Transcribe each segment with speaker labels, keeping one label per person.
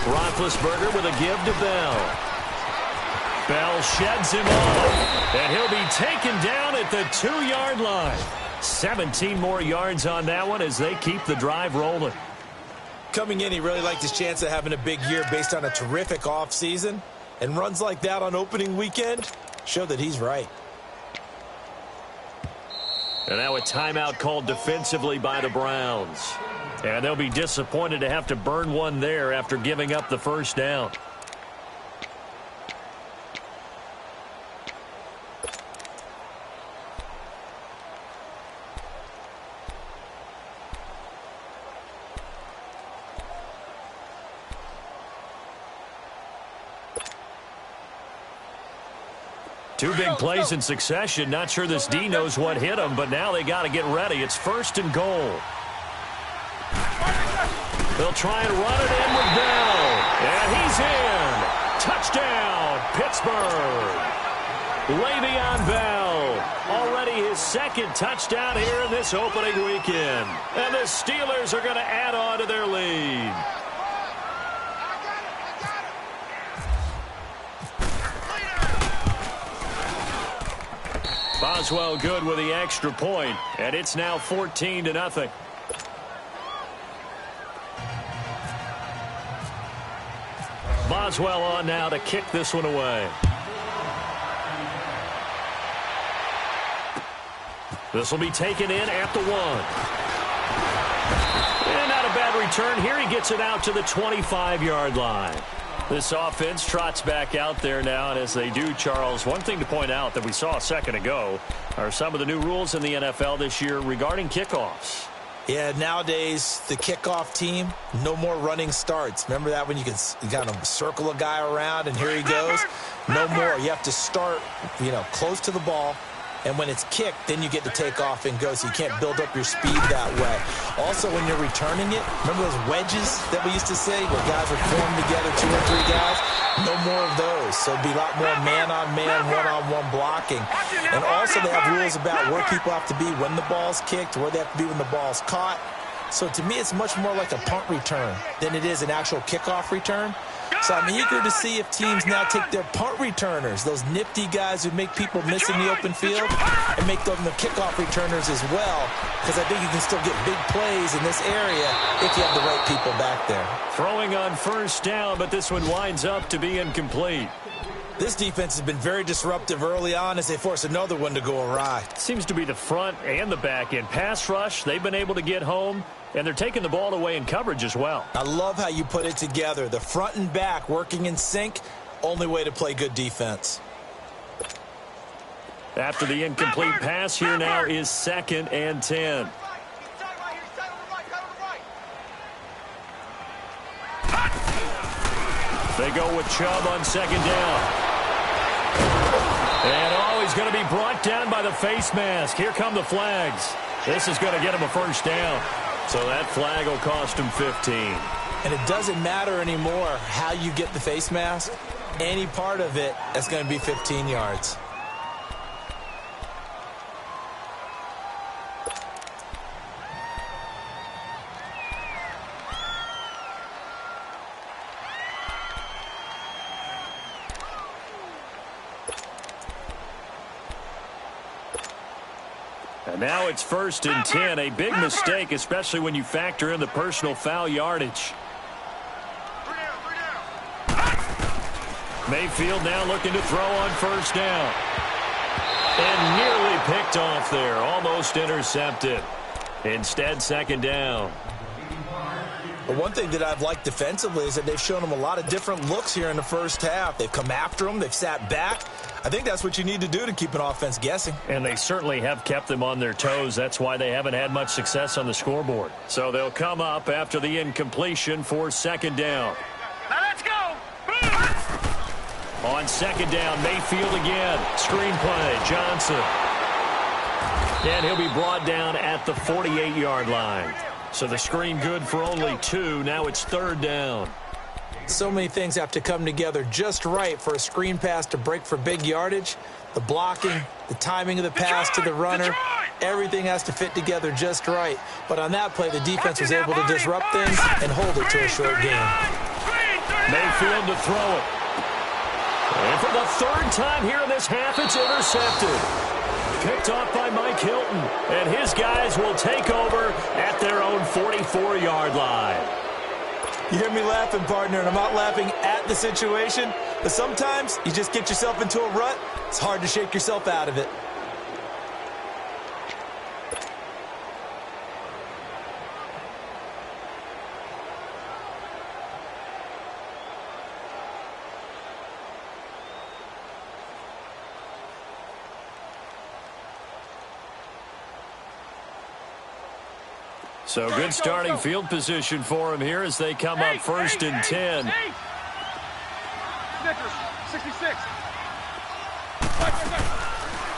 Speaker 1: Roethlisberger with a give to Bell. Bell sheds him off, and he'll be taken down at the 2-yard line. 17 more yards on that one as they keep the drive rolling.
Speaker 2: Coming in, he really liked his chance of having a big year based on a terrific offseason. And runs like that on opening weekend show that he's right.
Speaker 1: And now a timeout called defensively by the Browns. And they'll be disappointed to have to burn one there after giving up the first down. Two big plays in succession. Not sure this D knows what hit him, but now they got to get ready. It's 1st and goal. They'll try and run it in with Bell. And he's in. Touchdown, Pittsburgh. Le'Veon Bell. Already his 2nd touchdown here in this opening weekend. And the Steelers are going to add on to their lead. Boswell good with the extra point, and it's now 14-0. Boswell on now to kick this one away. This will be taken in at the 1. And not a bad return here. He gets it out to the 25-yard line. This offense trots back out there now, and as they do, Charles, one thing to point out that we saw a second ago are some of the new rules in the NFL this year regarding kickoffs.
Speaker 2: Yeah, nowadays, the kickoff team, no more running starts. Remember that when you kind of circle a guy around and here he goes? No more. You have to start, close to the ball. And when it's kicked, then you get to take off and go, so you can't build up your speed that way. Also, when you're returning it, remember those wedges that we used to say where guys would form together, 2 or 3 guys? No more of those. So it'd be a lot more man-on-man, one-on-one blocking. And also they have rules about where people have to be when the ball's kicked, where they have to be when the ball's caught. So to me, it's much more like a punt return than it is an actual kickoff return. So I'm eager to see if teams now take their punt returners, those nifty guys who make people miss in the open field, and make them the kickoff returners as well, because I think you can still get big plays in this area if you have the right people back there.
Speaker 1: Throwing on 1st down, but this one winds up to be incomplete.
Speaker 2: This defense has been very disruptive early on as they force another one to go awry.
Speaker 1: Seems to be the front and the back end. Pass rush, they've been able to get home, and they're taking the ball away in coverage as well.
Speaker 2: I love how you put it together. The front and back working in sync, only way to play good defense.
Speaker 1: After the incomplete pass, here now is 2nd and 10. They go with Chubb on 2nd down. And he's going to be brought down by the face mask. Here come the flags. This is going to get him a 1st down. So that flag will cost him 15.
Speaker 2: And it doesn't matter anymore how you get the face mask. Any part of it is going to be 15 yards.
Speaker 1: And now it's 1st and 10. A big mistake, especially when you factor in the personal foul yardage. Mayfield now looking to throw on 1st down. And nearly picked off there. Almost intercepted. Instead, 2nd down.
Speaker 2: But one thing that I've liked defensively is that they've shown them a lot of different looks here in the first half. They've come after them. They've sat back. I think that's what you need to do to keep an offense guessing.
Speaker 1: And they certainly have kept them on their toes. That's why they haven't had much success on the scoreboard. So they'll come up after the incompletion for 2nd down.
Speaker 3: Now let's go.
Speaker 1: On 2nd down, Mayfield again. Screen play, Johnson. And he'll be brought down at the 48-yard line. So the screen good for only 2. Now it's 3rd down.
Speaker 2: So many things have to come together just right for a screen pass to break for big yardage. The blocking, the timing of the pass to the runner, Everything has to fit together just right. But on that play, the defense was able to disrupt things and hold it to a short game.
Speaker 1: Mayfield to throw it. And for the third time here in this half, it's intercepted. Picked off by Mike Hilton. And his guys will take over at their own 44-yard line.
Speaker 2: You hear me laughing, partner, and I'm not laughing at the situation. But sometimes you just get yourself into a rut. It's hard to shake yourself out of it.
Speaker 1: So good starting field position for him here as they come up first and 10.
Speaker 3: Snickers, 66.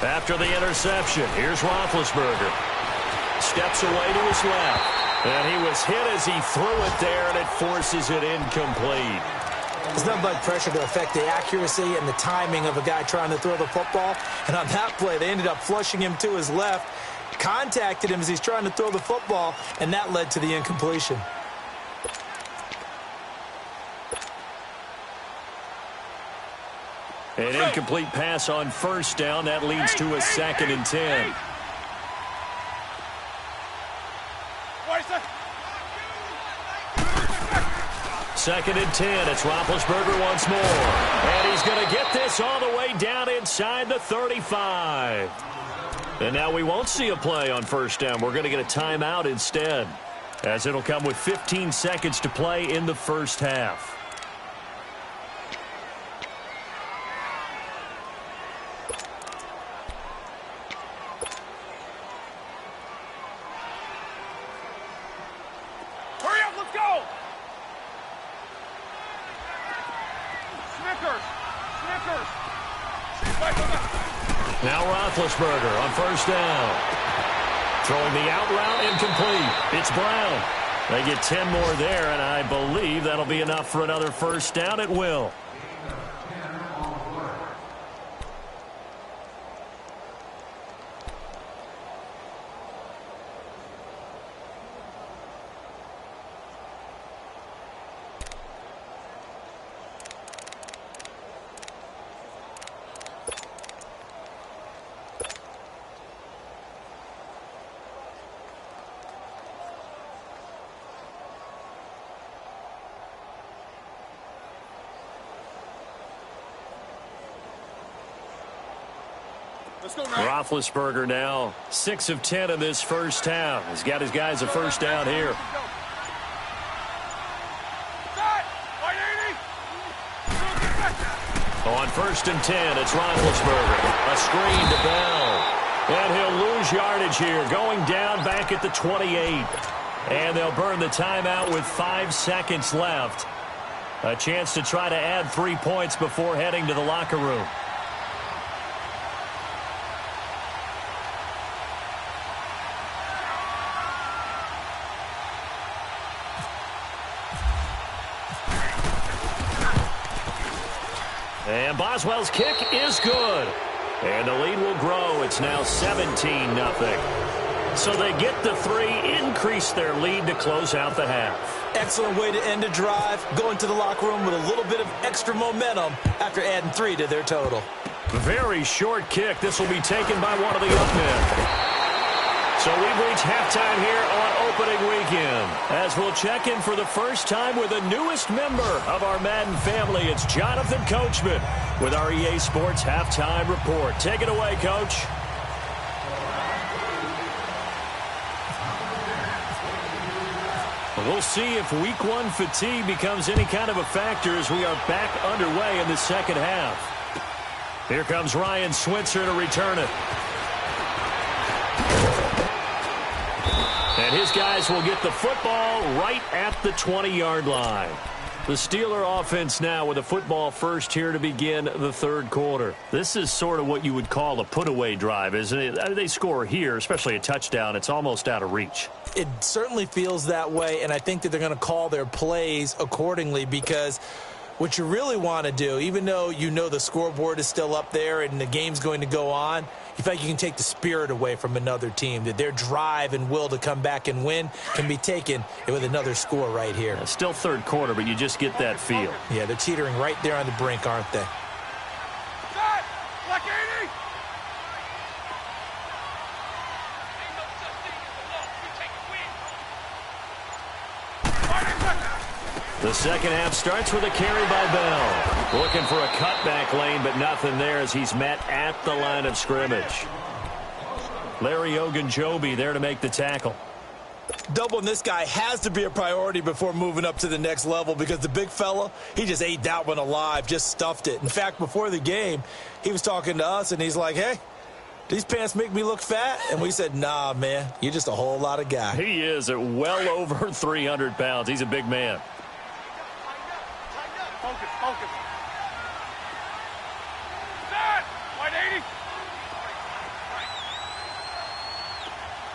Speaker 1: After the interception, here's Roethlisberger. Steps away to his left. And he was hit as he threw it there, and it forces it incomplete.
Speaker 2: There's nothing but pressure to affect the accuracy and the timing of a guy trying to throw the football. And on that play, they ended up flushing him to his left. Contacted him as he's trying to throw the football, and that led to the incompletion.
Speaker 1: An incomplete pass on first down. That leads to a 2nd and 10. Second and 10. It's Roethlisberger once more. And he's going to get this all the way down inside the 35. And now we won't see a play on first down. We're going to get a timeout instead, as it'll come with 15 seconds to play in the first half.
Speaker 3: Hurry up, let's go! Snickers!
Speaker 1: Now Roethlisberger on first down. Throwing the out route incomplete. It's Brown. They get 10 more there, and I believe that'll be enough for another first down. It will. Roethlisberger now 6 of 10 in this first half. He's got his guys a first down here. On first and 10, it's Roethlisberger. A screen to Bell. And he'll lose yardage here, going down back at the 28. And they'll burn the timeout with 5 seconds left. A chance to try to add 3 points before heading to the locker room. And Boswell's kick is good. And the lead will grow. It's now 17-0. So they get the 3, increase their lead to close out the half.
Speaker 2: Excellent way to end a drive. Going to the locker room with a little bit of extra momentum after adding 3 to their total.
Speaker 1: Very short kick. This will be taken by one of the up men. So we've reached halftime here on opening weekend, as we'll check in for the first time with the newest member of our Madden family. It's Jonathan Coachman with our EA Sports Halftime Report. Take it away, Coach. We'll see if Week 1 fatigue becomes any kind of a factor as we are back underway in the second half. Here comes Ryan Switzer to return it. And his guys will get the football right at the 20-yard line. The Steeler offense now with a football first here to begin the third quarter. This is sort of what you would call a put-away drive, isn't it? They score here, especially a touchdown. It's almost out of reach.
Speaker 2: It certainly feels that way, and I think that they're going to call their plays accordingly because what you really want to do, even though you know the scoreboard is still up there and the game's going to go on, you feel like you can take the spirit away from another team, that their drive and will to come back and win can be taken with another score right here.
Speaker 1: Yeah, still third quarter, but you just get that feel.
Speaker 2: Yeah, they're teetering right there on the brink, aren't they?
Speaker 3: Black 80!
Speaker 1: The second half starts with a carry by Bell. Looking for a cutback lane, but nothing there as he's met at the line of scrimmage. Larry Ogunjobi there to make the tackle.
Speaker 2: Doubling this guy has to be a priority before moving up to the next level because the big fella, he just ate that one alive, just stuffed it. In fact, before the game, he was talking to us, and he's like, hey, these pants make me look fat? And we said, nah, man, you're just a whole lot of guy.
Speaker 1: He is at well over 300 pounds. He's a big man.
Speaker 3: Focus. Set! White 80!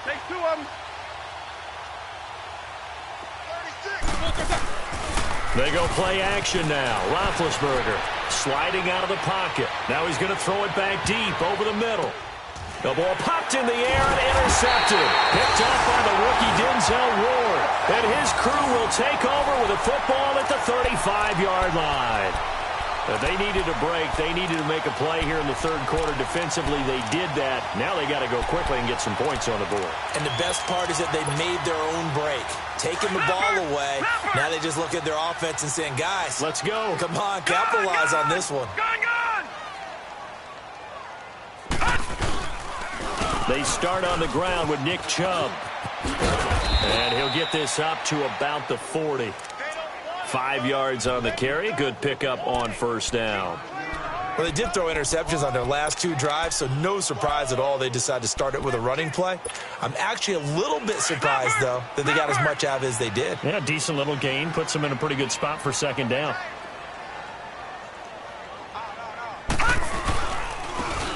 Speaker 3: Take two of them. 36.
Speaker 1: They go play action now. Roethlisberger sliding out of the pocket. Now he's going to throw it back deep over the middle. The ball popped in the air and intercepted. Picked up by the rookie Denzel Ward. And his crew will take over with a football at the 35-yard line. They needed a break. They needed to make a play here in the third quarter. Defensively, they did that. Now they got to go quickly and get some points on the board.
Speaker 2: And the best part is that they made their own break. Taking the ball away. Now they just look at their offense and saying, guys,
Speaker 1: let's go.
Speaker 2: Come on, capitalize on this one.
Speaker 1: They start on the ground with Nick Chubb. And he'll get this up to about the 40. 5 yards on the carry. Good pickup on first down.
Speaker 2: Well, they did throw interceptions on their last two drives, so no surprise at all they decided to start it with a running play. I'm actually a little bit surprised, though, that they got as much out of it as they did.
Speaker 1: Yeah, decent little gain. Puts them in a pretty good spot for second down.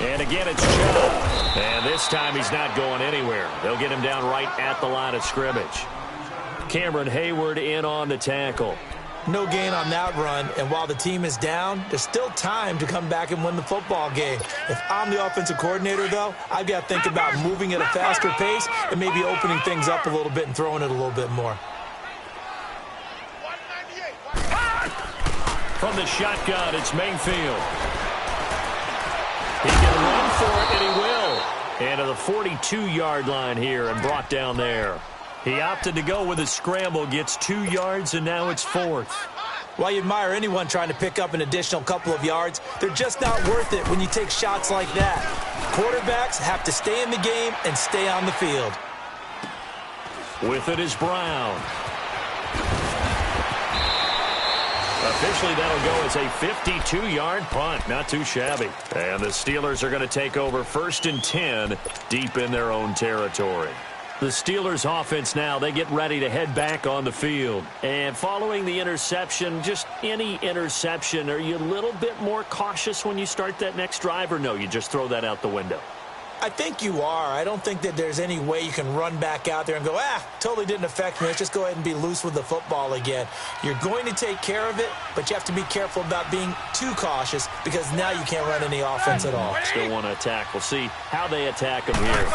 Speaker 1: And again, it's Chubb. And this time he's not going anywhere. They'll get him down right at the line of scrimmage. Cameron Hayward in on the tackle.
Speaker 2: No gain on that run, and while the team is down, there's still time to come back and win the football game. If I'm the offensive coordinator, though, I've got to think about moving at a faster pace and maybe opening things up a little bit and throwing it a little bit more.
Speaker 1: From the shotgun, it's Mayfield. He can run for it, and he will. And to the 42-yard line here and brought down there. He opted to go with a scramble, gets 2 yards, and now it's fourth.
Speaker 2: While you admire anyone trying to pick up an additional couple of yards, they're just not worth it when you take shots like that. Quarterbacks have to stay in the game and stay on the field.
Speaker 1: With it is Brown. Officially, that'll go as a 52-yard punt. Not too shabby. And the Steelers are going to take over 1st and 10 deep in their own territory. The Steelers offense now, they get ready to head back on the field. And following the interception, just any interception, are you a little bit more cautious when you start that next drive, or no, you just throw that out the window?
Speaker 2: I think you are. I don't think that there's any way you can run back out there and go, totally didn't affect me. Let's just go ahead and be loose with the football again. You're going to take care of it, but you have to be careful about being too cautious because now you can't run any offense at all.
Speaker 1: Still want to attack. We'll see how they attack him here.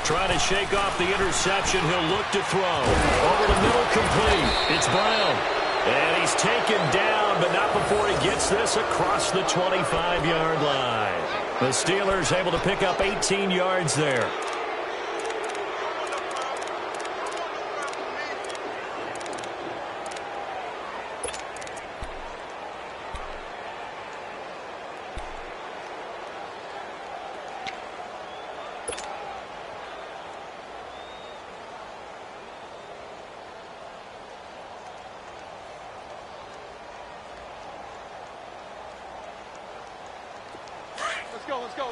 Speaker 1: Trying to shake off the interception. He'll look to throw. Over the middle, complete. It's Brown. And he's taken down, but not before he gets this across the 25-yard line. The Steelers able to pick up 18 yards there.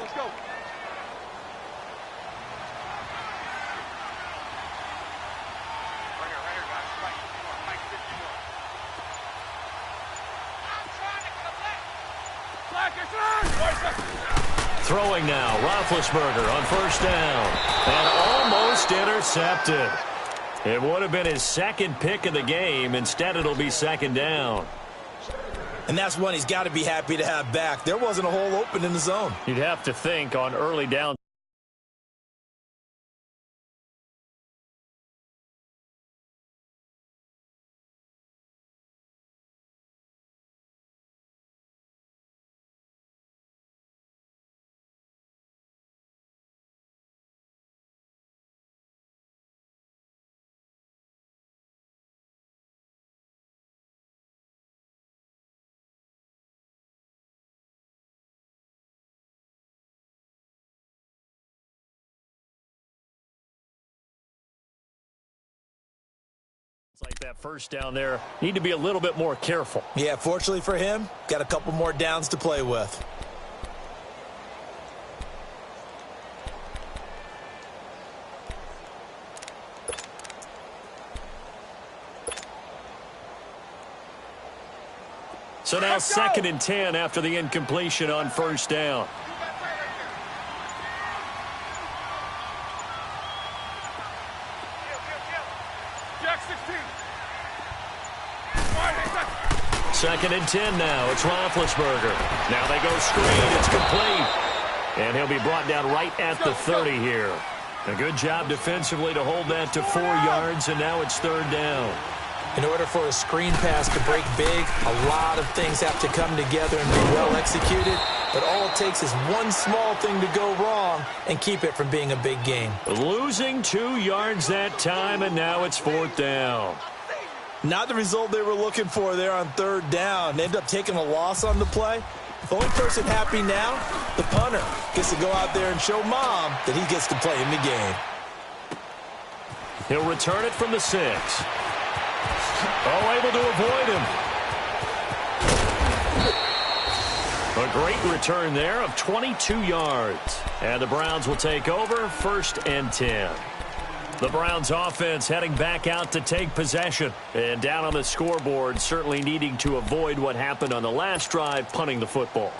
Speaker 3: Let's go. Right here, guys. Right 51.
Speaker 1: Throwing now, Roethlisberger on first down. And almost intercepted. It would have been his second pick of the game. Instead, it'll be second down.
Speaker 2: And that's one he's got to be happy to have back. There wasn't a hole open in the zone.
Speaker 1: You'd have to think on early down. Like that first down there, need to be a little bit more careful.
Speaker 2: Yeah, fortunately for him, got a couple more downs to play with.
Speaker 1: So now 2nd and 10 after the incompletion on first down. Second and 10 now. It's Roethlisberger. Now they go screen. It's complete. And he'll be brought down right at the 30 here. A good job defensively to hold that to 4 yards, and now it's 3rd down.
Speaker 2: In order for a screen pass to break big, a lot of things have to come together and be well executed. But all it takes is one small thing to go wrong and keep it from being a big game.
Speaker 1: Losing 2 yards that time, and now it's 4th down.
Speaker 2: Not the result they were looking for there on 3rd down. They end up taking a loss on the play. The only person happy now, the punter, gets to go out there and show Mom that he gets to play in the game.
Speaker 1: He'll return it from the 6. Oh, able to avoid him. A great return there of 22 yards. And the Browns will take over 1st and 10. The Browns offense heading back out to take possession. And down on the scoreboard, certainly needing to avoid what happened on the last drive, punting the football.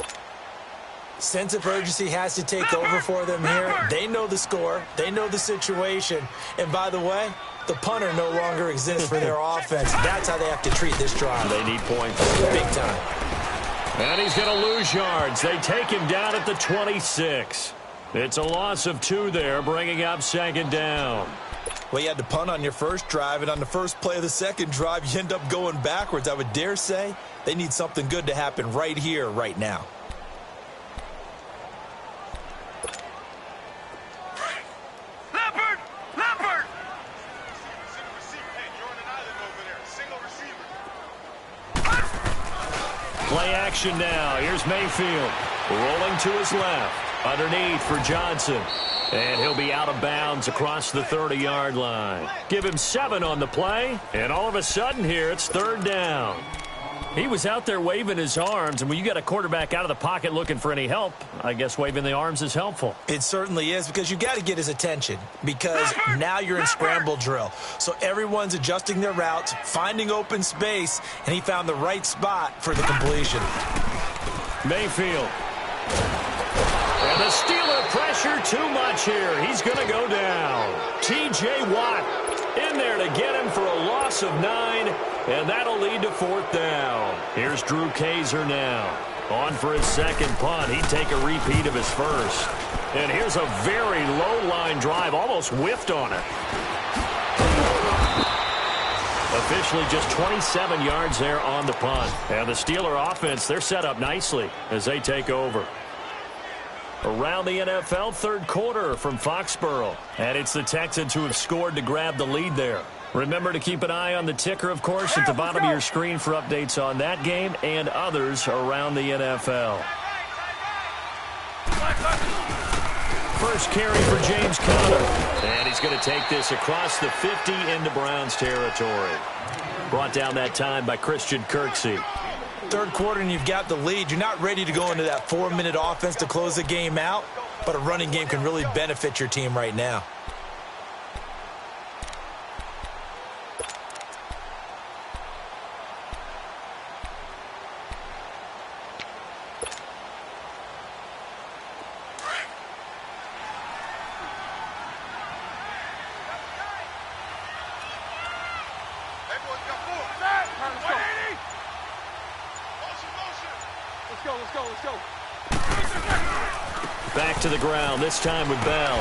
Speaker 2: Sense of urgency has to take over for them here. They know the score. They know the situation. And by the way, the punter no longer exists for their offense. That's how they have to treat this drive.
Speaker 1: They need points.
Speaker 2: Big time.
Speaker 1: And he's going to lose yards. They take him down at the 26. It's a loss of 2 there, bringing up 2nd down.
Speaker 2: Well, you had to punt on your first drive, and on the first play of the second drive, you end up going backwards. I would dare say they need something good to happen right here, right now.
Speaker 1: Play action now. Here's Mayfield. Rolling to his left. Underneath for Johnson. And he'll be out of bounds across the 30-yard line. Give him 7 on the play. And all of a sudden here, it's 3rd down. He was out there waving his arms. And when you got a quarterback out of the pocket looking for any help, I guess waving the arms is helpful.
Speaker 2: It certainly is, because you've got to get his attention, because now you're in scramble drill. So everyone's adjusting their routes, finding open space, and he found the right spot for the completion.
Speaker 1: Mayfield. And the Steeler pressure too much here. He's going to go down. T.J. Watt in there to get him for a loss of 9, and that'll lead to 4th down. Here's Drew Kaiser now. On for his 2nd punt. He'd take a repeat of his first. And here's a very low-line drive. Almost whiffed on it. Officially just 27 yards there on the punt. And the Steeler offense, they're set up nicely as they take over. Around the NFL, 3rd quarter from Foxborough. And it's the Texans who have scored to grab the lead there. Remember to keep an eye on the ticker, of course, at the bottom of your screen for updates on that game and others around the NFL. First carry for James Conner. And he's going to take this across the 50 into Browns territory. Brought down that time by Christian Kirksey.
Speaker 2: 3rd quarter and you've got the lead. You're not ready to go into that 4-minute offense to close the game out, but a running game can really benefit your team right now.
Speaker 3: let's go, let's go, let's go.
Speaker 1: Back to the ground, this time with Bell.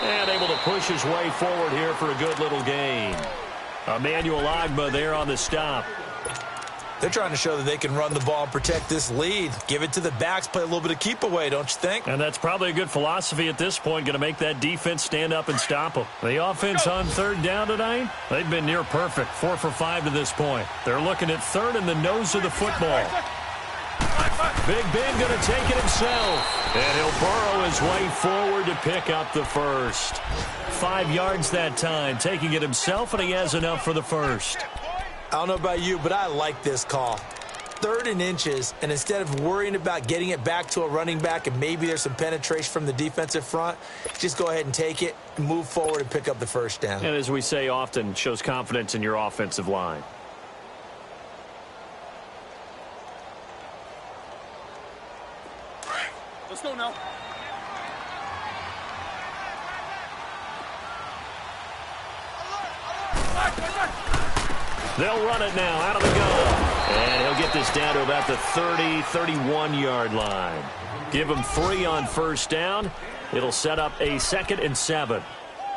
Speaker 1: And able to push his way forward here for a good little gain. Emmanuel Ogbah there on the stop.
Speaker 2: They're trying to show that they can run the ball and protect this lead. Give it to the backs, play a little bit of keep away, don't you think?
Speaker 1: And that's probably a good philosophy at this point, going to make that defense stand up and stop them. The offense on third down tonight, they've been near perfect, 4 for 5 to this point. They're looking at third in the nose of the football. Big Ben going to take it himself. And he'll burrow his way forward to pick up the first. 5 yards that time, taking it himself, and he has enough for the first.
Speaker 2: I don't know about you, but I like this call. 3rd and inches, and instead of worrying about getting it back to a running back and maybe there's some penetration from the defensive front, just go ahead and take it, move forward, and pick up the first down.
Speaker 1: And as we say often, shows confidence in your offensive line.
Speaker 3: Let's go now.
Speaker 1: They'll run it now out of the gun. And he'll get this down to about the 30, 31-yard line. Give him 3 on first down. It'll set up a 2nd and 7.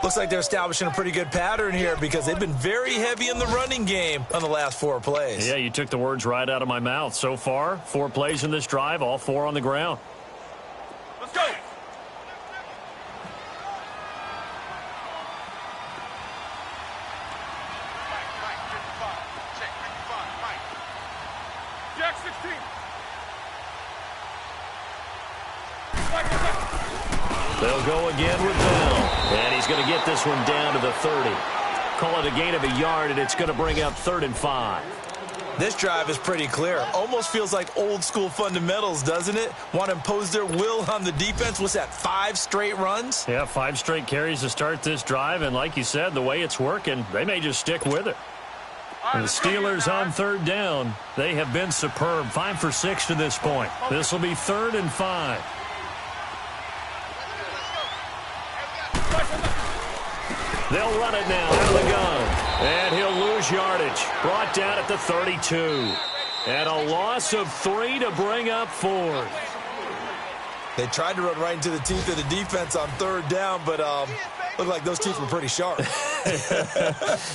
Speaker 2: Looks like they're establishing a pretty good pattern here because they've been very heavy in the running game on the last 4 plays.
Speaker 1: Yeah, you took the words right out of my mouth. So far, 4 plays in this drive, all 4 on the ground.
Speaker 3: Let's go. Jack 16.
Speaker 1: They'll go again with Bell. And he's going to get this one down to the 30. Call it a gain of a yard, and it's going to bring up 3rd and 5.
Speaker 2: This drive is pretty clear. Almost feels like old school fundamentals, doesn't it? Want to impose their will on the defense. What's that, 5 straight runs?
Speaker 1: Yeah, 5 straight carries to start this drive. And like you said, the way it's working, they may just stick with it. And the Steelers on third down, they have been superb. 5 for 6 to this point. This will be 3rd and 5. They'll run it now out of the gun. And he'll lose yardage. Brought down at the 32. And a loss of 3 to bring up 4th.
Speaker 2: They tried to run right into the teeth of the defense on 3rd down, but looked like those teeth were pretty sharp.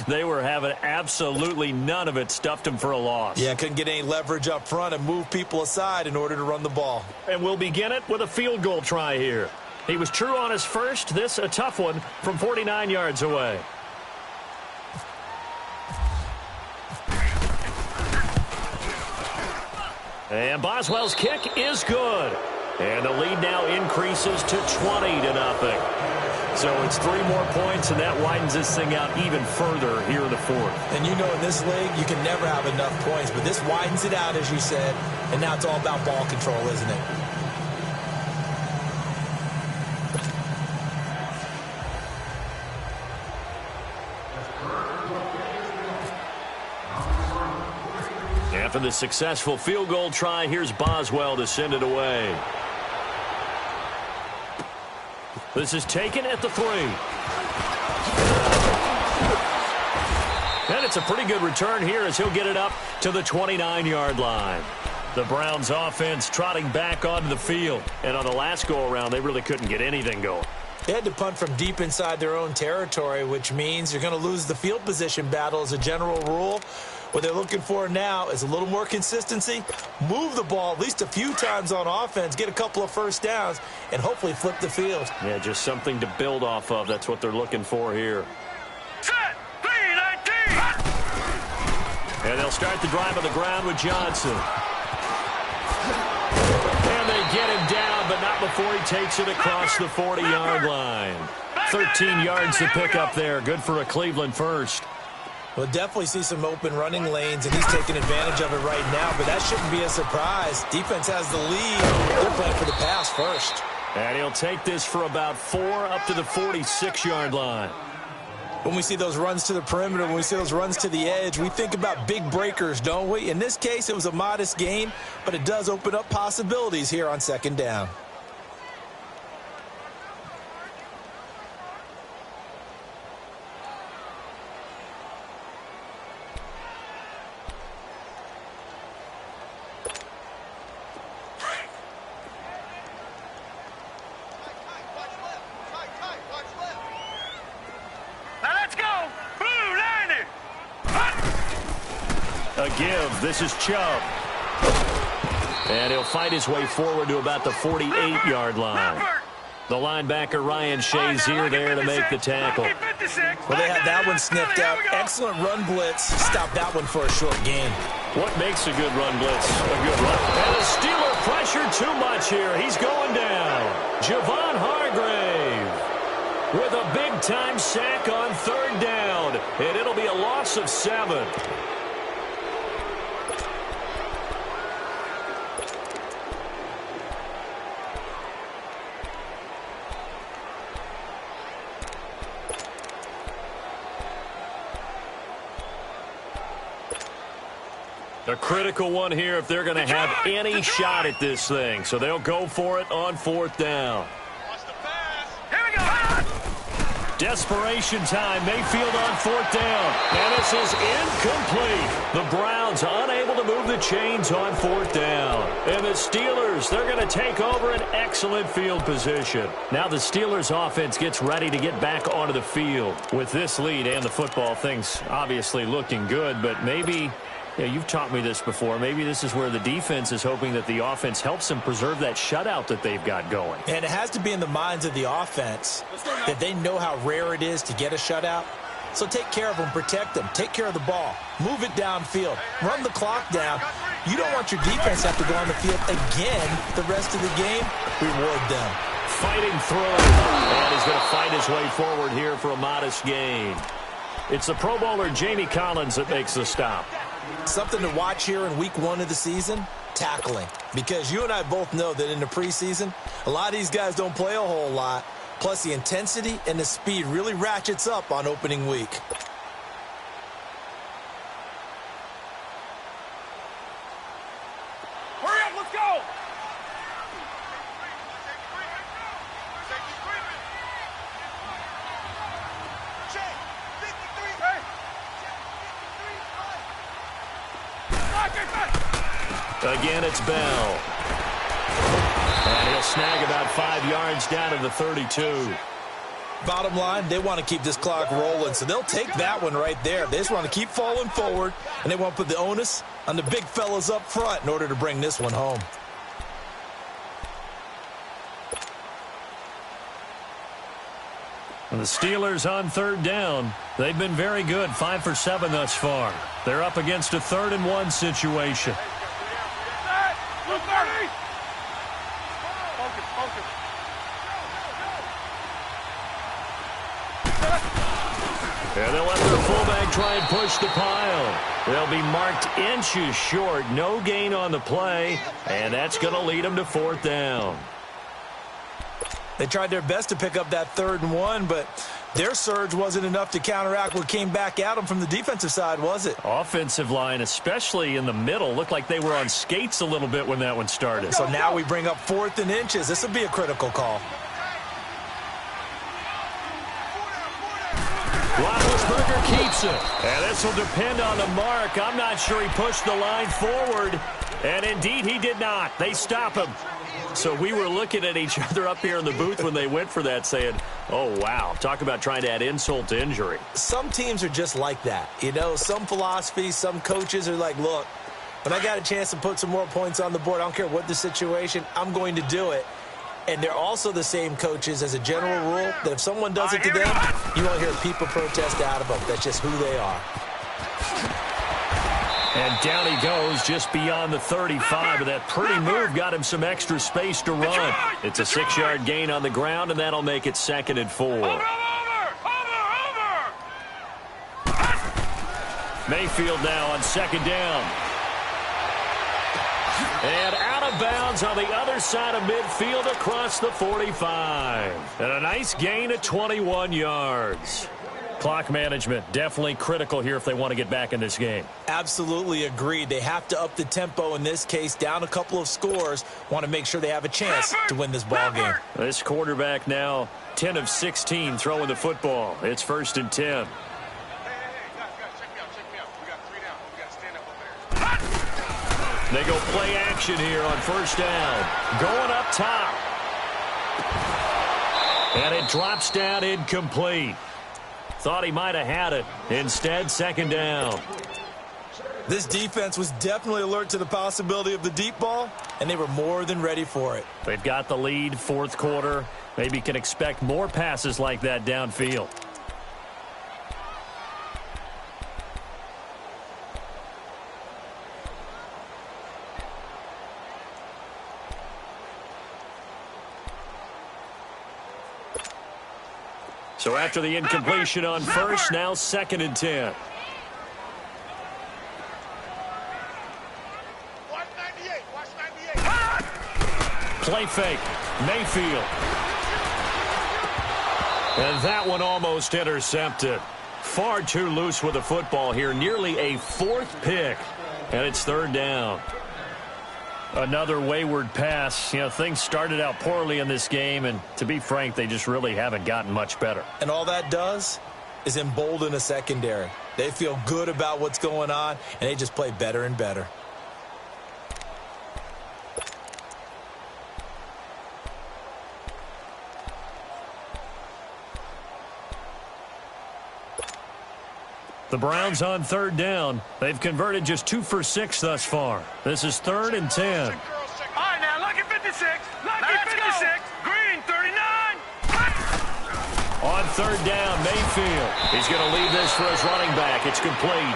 Speaker 1: They were having absolutely none of it. Stuffed them for a loss.
Speaker 2: Yeah, couldn't get any leverage up front and move people aside in order to run the ball.
Speaker 1: And we'll begin it with a field goal try here. He was true on his first. This a tough one from 49 yards away. And Boswell's kick is good. And the lead now increases to 20-0. So it's 3 more points, and that widens this thing out even further here in the 4th.
Speaker 2: And you know in this league, you can never have enough points, but this widens it out, as you said, and now it's all about ball control, isn't it?
Speaker 1: After the successful field goal try, here's Boswell to send it away. This is taken at the 3. And it's a pretty good return here as he'll get it up to the 29-yard line. The Browns offense trotting back onto the field. And on the last go-around, they really couldn't get anything going.
Speaker 2: They had to punt from deep inside their own territory, which means you're going to lose the field position battle as a general rule. What they're looking for now is a little more consistency, move the ball at least a few times on offense, get a couple of first downs, and hopefully flip the field.
Speaker 1: Yeah, just something to build off of. That's what they're looking for here.
Speaker 3: Set. B-19.
Speaker 1: And they'll start the drive on the ground with Johnson. And they get him down, but not before he takes it across the 40-yard line. 13 yards to pick up there. Good for a Cleveland first.
Speaker 2: We'll definitely see some open running lanes, and he's taking advantage of it right now, but that shouldn't be a surprise. Defense has the lead. They're playing for the pass first.
Speaker 1: And he'll take this for about 4 up to the 46-yard line.
Speaker 2: When we see those runs to the perimeter, when we see those runs to the edge, we think about big breakers, don't we? In this case, it was a modest gain, but it does open up possibilities here on 2nd down.
Speaker 1: A give. This is Chubb. And he'll fight his way forward to about the 48-yard line. The linebacker, Ryan Shazier, there to make the tackle.
Speaker 2: Well, they had that one sniffed out. Excellent run blitz. Stopped that one for a short gain.
Speaker 1: What makes a good run blitz a good run? And the Steeler pressured too much here. He's going down. Javon Hargrave with a big-time sack on 3rd down. And it'll be a loss of 7. A critical one here if they're going to have any shot at this thing. So they'll go for it on 4th down.
Speaker 3: Here we go.
Speaker 1: Desperation time. Mayfield on 4th down. And this is incomplete. The Browns unable to move the chains on 4th down. And the Steelers, they're going to take over an excellent field position. Now the Steelers offense gets ready to get back onto the field. With this lead and the football, things obviously looking good, but maybe... Yeah, you've taught me this before. Maybe this is where the defense is hoping that the offense helps them preserve that shutout that they've got going.
Speaker 2: And it has to be in the minds of the offense that they know how rare it is to get a shutout. So take care of them, protect them, take care of the ball, move it downfield, run the clock down. You don't want your defense to have to go on the field again the rest of the game. Reward them.
Speaker 1: Fighting through, and he's going to fight his way forward here for a modest gain. It's the Pro Bowler Jamie Collins that makes the stop.
Speaker 2: Something to watch here in week 1 of the season, tackling. Because you and I both know that in the preseason, a lot of these guys don't play a whole lot. Plus, the intensity and the speed really ratchets up on opening week.
Speaker 3: Hurry up, let's go.
Speaker 1: Again, it's Bell. And he'll snag about 5 yards down to the 32.
Speaker 2: Bottom line, they want to keep this clock rolling, so they'll take that one right there. They just want to keep falling forward, and they want to put the onus on the big fellas up front in order to bring this one home.
Speaker 1: And the Steelers on 3rd down. They've been very good, 5 for 7 thus far. They're up against a 3rd and 1 situation. And they'll let their fullback try and push the pile. They'll be marked inches short. No gain on the play, and that's going to lead them to 4th down.
Speaker 2: They tried their best to pick up that 3rd and 1, but their surge wasn't enough to counteract what came back at them from the defensive side, was it?
Speaker 1: Offensive line, especially in the middle, looked like they were on skates a little bit when that one started.
Speaker 2: So now we bring up 4th and inches. This will be a critical call.
Speaker 1: Roethlisberger keeps it. And this will depend on the mark. I'm not sure he pushed the line forward. And indeed, he did not. They stop him. So we were looking at each other up here in the booth when they went for that saying, oh, wow, talk about trying to add insult to injury.
Speaker 2: Some teams are just like that. You know, some philosophies, some coaches are like, look, when I got a chance to put some more points on the board, I don't care what the situation, I'm going to do it. And they're also the same coaches as a general rule that if someone does it to them, you won't hear people protest out of them. That's just who they are.
Speaker 1: And down he goes just beyond the 35. But that pretty move got him some extra space to run. It's a 6-yard gain on the ground, and that'll make it 2nd and 4. Mayfield now on 2nd down. And out of bounds on the other side of midfield across the 45. And a nice gain of 21 yards. Clock management definitely critical here if they want to get back in this game.
Speaker 2: Absolutely agreed. They have to up the tempo in this case, down a couple of scores. Want to make sure they have a chance to win this ball game.
Speaker 1: This quarterback now 10 of 16 throwing the football. It's 1st and 10. They go play action here on 1st down. Going up top. And it drops down incomplete. Thought he might have had it. Instead, 2nd down.
Speaker 2: This defense was definitely alert to the possibility of the deep ball, and they were more than ready for it.
Speaker 1: They've got the lead, fourth quarter. Maybe can expect more passes like that downfield. So after the incompletion on first, now 2nd and 10. Play fake. Mayfield. And that one almost intercepted. Far too loose with the football here. Nearly a 4th pick. And it's 3rd down. Another wayward pass. You know, things started out poorly in this game, and to be frank, they just really haven't gotten much better.
Speaker 2: And all that does is embolden a secondary. They feel good about what's going on, and they just play better and better.
Speaker 1: The Browns on 3rd down. They've converted just 2 for 6 thus far. This is 3rd and 10.
Speaker 3: All right, now, Lucky 56. Lucky 56. Green 39.
Speaker 1: On 3rd down, Mayfield. He's going to leave this for his running back. It's complete.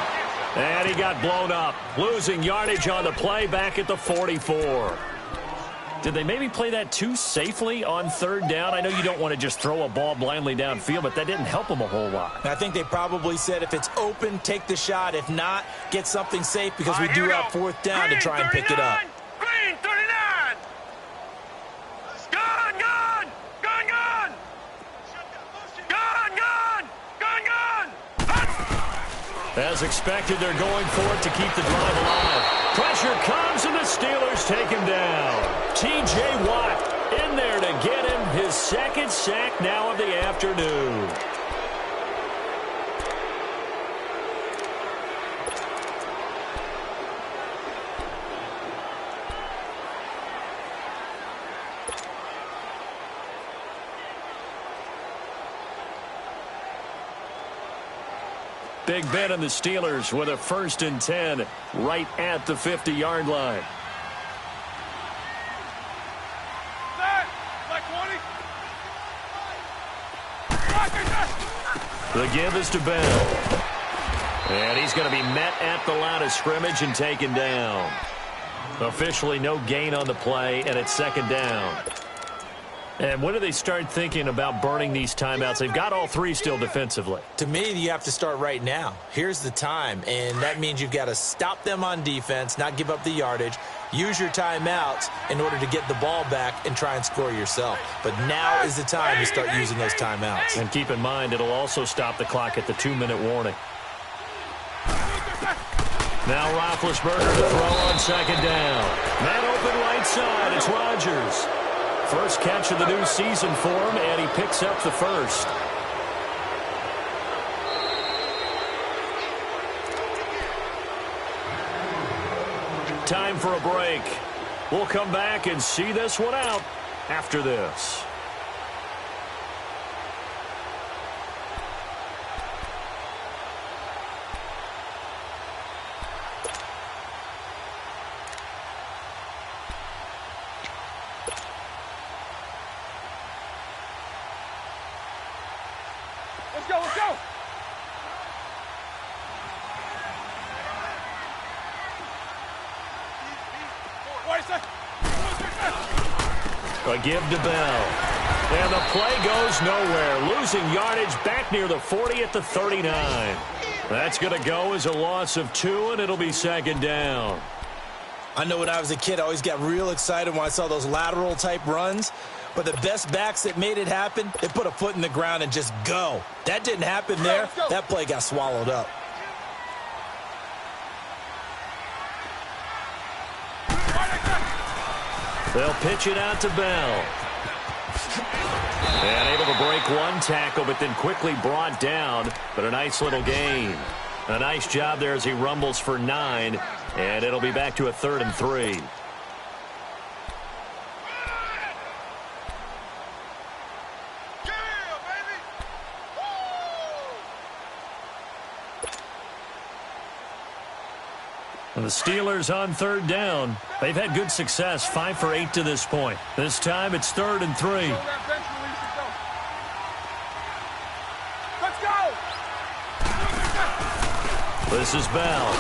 Speaker 1: And he got blown up. Losing yardage on the play back at the 44. Did they maybe play that too safely on 3rd down? I know you don't want to just throw a ball blindly downfield, but that didn't help them a whole lot.
Speaker 2: I think they probably said if it's open, take the shot. If not, get something safe because we do have 4th down to try and pick it up.
Speaker 3: Green 39. Gun, gun. Gun, gun. Gun, gun. Gun, gun.
Speaker 1: As expected, they're going for it to keep the drive alive. Pressure comes, and the Steelers take him down. T.J. Watt in there to get him his 2nd sack now of the afternoon. Big Ben and the Steelers with a 1st and 10 right at the 50-yard line. The give is to Bell. And he's going to be met at the line of scrimmage and taken down. Officially no gain on the play, and it's 2nd down. And when do they start thinking about burning these timeouts? They've got all 3 still defensively.
Speaker 2: To me, you have to start right now. Here's the time, and that means you've got to stop them on defense, not give up the yardage, use your timeouts in order to get the ball back and try and score yourself. But now is the time to start using those timeouts.
Speaker 1: And keep in mind, it'll also stop the clock at the 2-minute warning. Now Roethlisberger to throw on 2nd down. Man open right side, it's Rodgers. First catch of the new season for him, and he picks up the 1st. Time for a break. We'll come back and see this one out after this.
Speaker 3: Let's go, let's go.
Speaker 1: A give to Bell. And the play goes nowhere. Losing yardage back near the 40 at the 39. That's going to go as a loss of 2, and it'll be 2nd down.
Speaker 2: I know when I was a kid, I always got real excited when I saw those lateral-type runs. But the best backs that made it happen, they put a foot in the ground and just go. That didn't happen there. That play got swallowed up.
Speaker 1: They'll pitch it out to Bell. And able to break one tackle, but then quickly brought down. But a nice little gain. A nice job there as he rumbles for 9. And it'll be back to a 3rd and 3. And the Steelers on third down. They've had good success, 5 for 8 to this point. This time it's 3rd and 3.
Speaker 3: Let's go!
Speaker 1: This is Bell.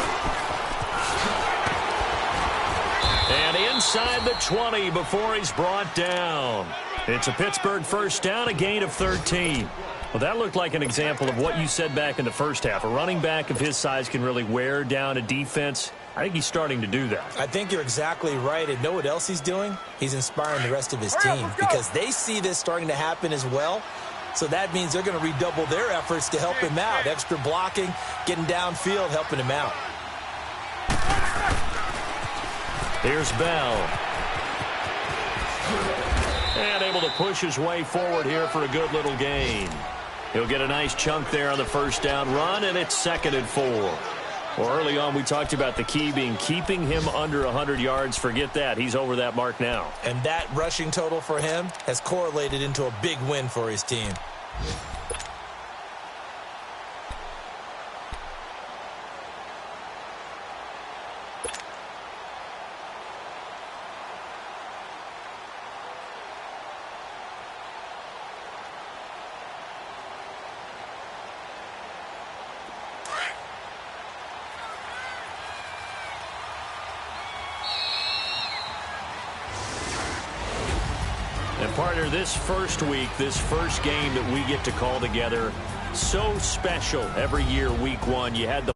Speaker 1: And inside the 20 before he's brought down. It's a Pittsburgh first down, a gain of 13. Well, that looked like an example of what you said back in the first half. A running back of his size can really wear down a defense. I think he's starting to do that.
Speaker 2: I think you're exactly right. And know what else he's doing? He's inspiring the rest of his team because they see this starting to happen as well. So that means they're going to redouble their efforts to help him out. Extra blocking, getting downfield, helping him out.
Speaker 1: Here's Bell. And able to push his way forward here for a good little gain. He'll get a nice chunk there on the first down run, and it's 2nd and 4. Well, early on, we talked about the key being keeping him under 100 yards. Forget that. He's over that mark now.
Speaker 2: And that rushing total for him has correlated into a big win for his team.
Speaker 1: And partner, this first week, this first game that we get to call together, so special every year, week 1. You had the